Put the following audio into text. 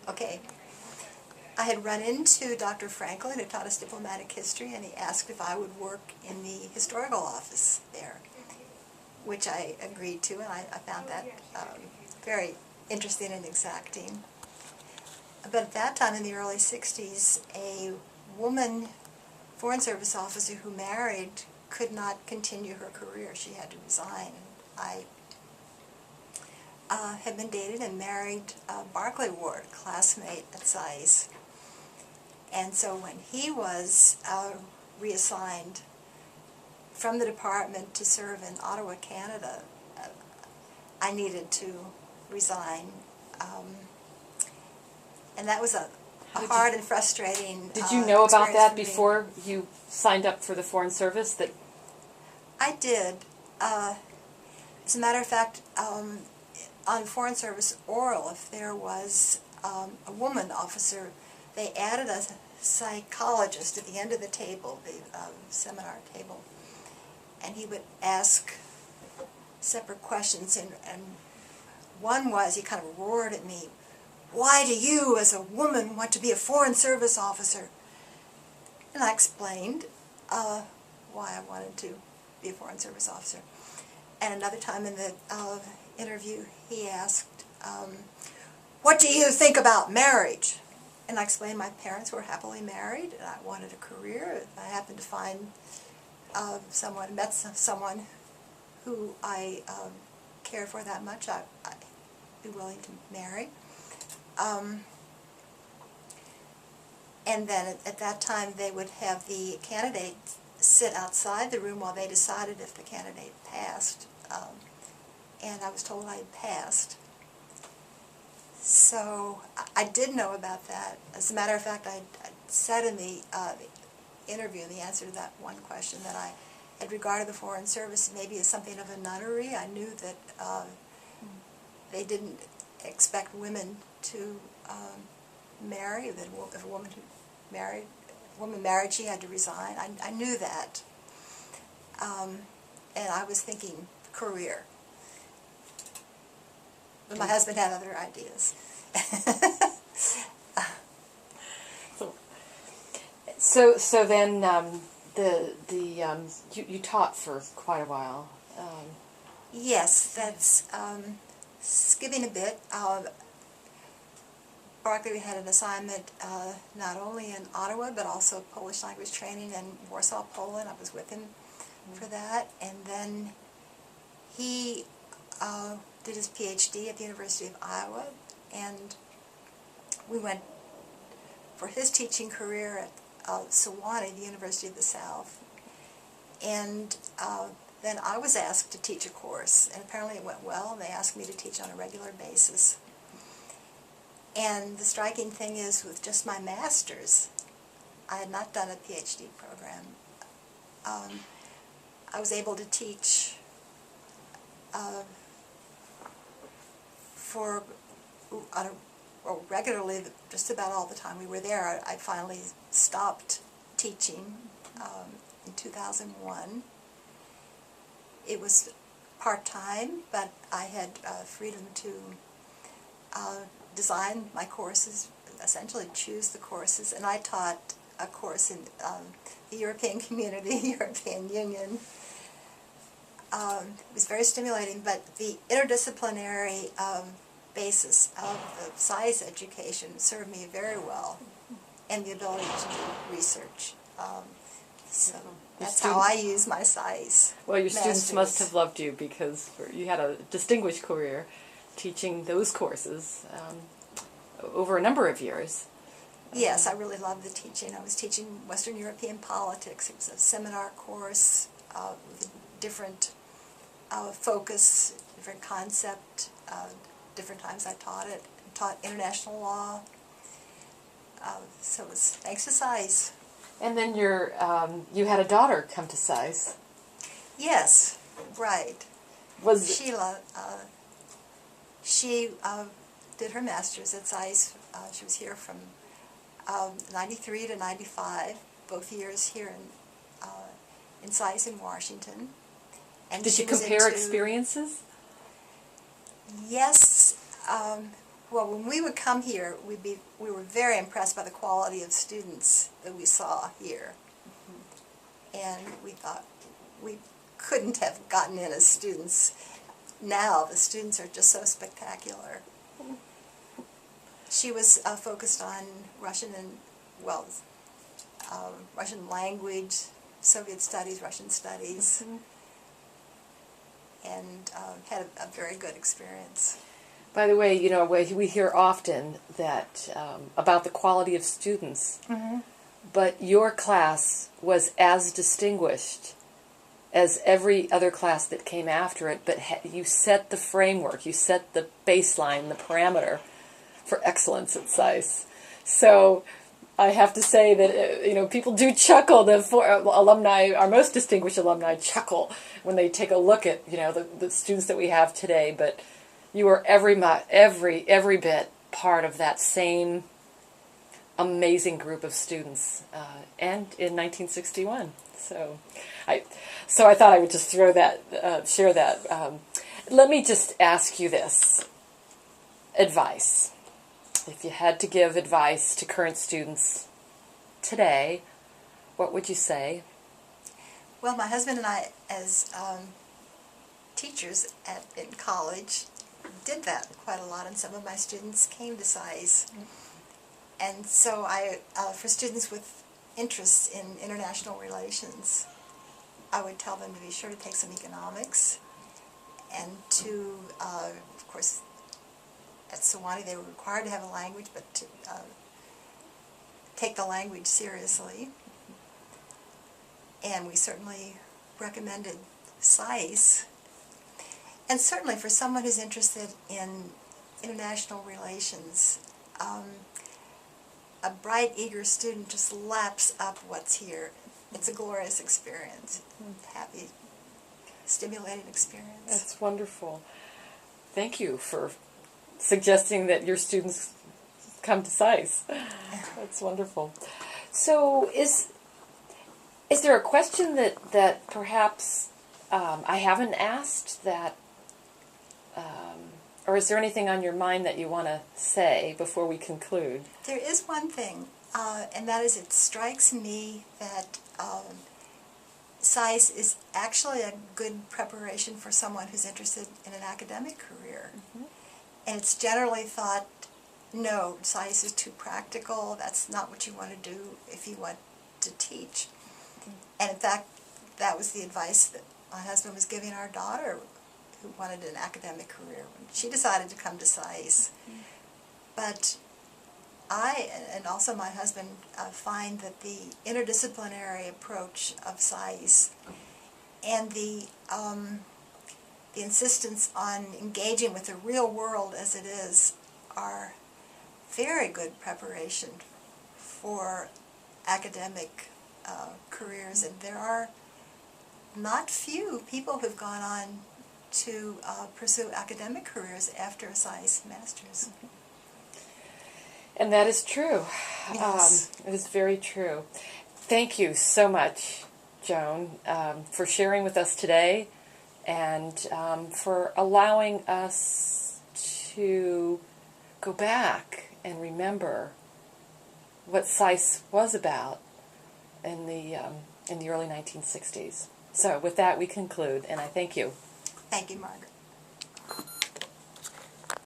Okay. I had run into Dr. Franklin, who taught us diplomatic history, and he asked if I would work in the historical office there, which I agreed to, and I found that very interesting and exacting. But at that time, in the early 60s, a woman Foreign Service officer who married could not continue her career. She had to resign. I had been dated and married Barclay Ward, a classmate at SAIS. And so when he was reassigned from the department to serve in Ottawa, Canada, I needed to resign. And that was a hard and frustrating Did you know about that for me. before you signed up for the Foreign Service? That I did. As a matter of fact, on Foreign Service oral, if there was a woman officer, they added a psychologist at the end of the table, the seminar table, and he would ask separate questions, and one was, he kind of roared at me, "Why do you, as a woman, want to be a Foreign Service officer?" And I explained why I wanted to be a Foreign Service officer. And another time in the interview, he asked, "What do you think about marriage?" And I explained my parents were happily married, and I wanted a career. If I happened to find met someone who I cared for that much, I'd be willing to marry. And then at that time, they would have the candidate sit outside the room while they decided if the candidate passed. And I was told I had passed. So I did know about that. As a matter of fact, I said in the interview, in the answer to that one question, that I had regarded the Foreign Service maybe as something of a nunnery. I knew that they didn't expect women to marry, that if a woman married, she had to resign. I knew that. And I was thinking career. But my husband had other ideas. So then you taught for quite a while. Yes, that's skipping a bit. Barclay had an assignment not only in Ottawa, but also Polish language training in Warsaw, Poland. I was with him for that. And then he did his PhD at the University of Iowa, and we went for his teaching career at Sewanee, the University of the South. And then I was asked to teach a course, and apparently it went well, and they asked me to teach on a regular basis. And the striking thing is, with just my master's, I had not done a PhD program. I was able to teach regularly, just about all the time we were there. I finally stopped teaching in 2001. It was part-time, but I had freedom to design my courses, essentially choose the courses, and I taught a course in the European Community, European Union. It was very stimulating, but the interdisciplinary basis of the SAIS education served me very well, and the ability to do research. So that's how I use my SAIS. Well, your students must have loved you, because you had a distinguished career teaching those courses over a number of years. Yes, I really loved the teaching. I was teaching Western European politics. It was a seminar course with different focus, different concept. Different times I taught it. I taught international law. So it was thanks to SAIS. And then you had a daughter come to SAIS. Yes, right. Was Sheila. She did her master's at SAIS. She was here from 93 to 95, both years here in SAIS in Washington. And did you compare experiences? Yes, Well, when we would come here, we were very impressed by the quality of students that we saw here. And we thought we couldn't have gotten in as students. Now the students are just so spectacular. She was focused on Russian and, well, Russian language, Soviet studies, Russian studies, and had a very good experience. By the way, you know, we hear often that about the quality of students, but your class was as distinguished as every other class that came after it, but you set the framework, you set the baseline, the parameter for excellence at SAIS. So I have to say that, you know, people do chuckle, alumni, our most distinguished alumni chuckle when they take a look at, you know, the students that we have today, but you are every bit part of that same amazing group of students, and in 1961. So I thought I would just share that. Let me just ask you this: advice. If you had to give advice to current students today, what would you say? Well, my husband and I, as teachers in college, did that quite a lot, and some of my students came to SAIS. And so for students with interests in international relations, I would tell them to be sure to take some economics, and to, of course, at Sewanee they were required to have a language, but to take the language seriously. And we certainly recommended SAIS. And certainly for someone who's interested in international relations, a bright, eager student just laps up what's here. It's a glorious experience, happy, stimulating experience. That's wonderful. Thank you for suggesting that your students come to SAIS. That's wonderful. So is there a question that perhaps I haven't asked that, or is there anything on your mind that you want to say before we conclude? There is one thing, and that is it strikes me that SAIS is actually a good preparation for someone who's interested in an academic career. And it's generally thought, no, SAIS is too practical, that's not what you want to do if you want to teach. And in fact, that was the advice that my husband was giving our daughter, who wanted an academic career, when she decided to come to SAIS. But I, and also my husband, find that the interdisciplinary approach of SAIS and the insistence on engaging with the real world as it is are very good preparation for academic careers. And there are not few people who've gone on to pursue academic careers after a SAIS master's. And that is true. Yes. It is very true. Thank you so much, Joan, for sharing with us today, and for allowing us to go back and remember what SAIS was about in the early 1960s. So with that, we conclude, and I thank you. Thank you, Margaret.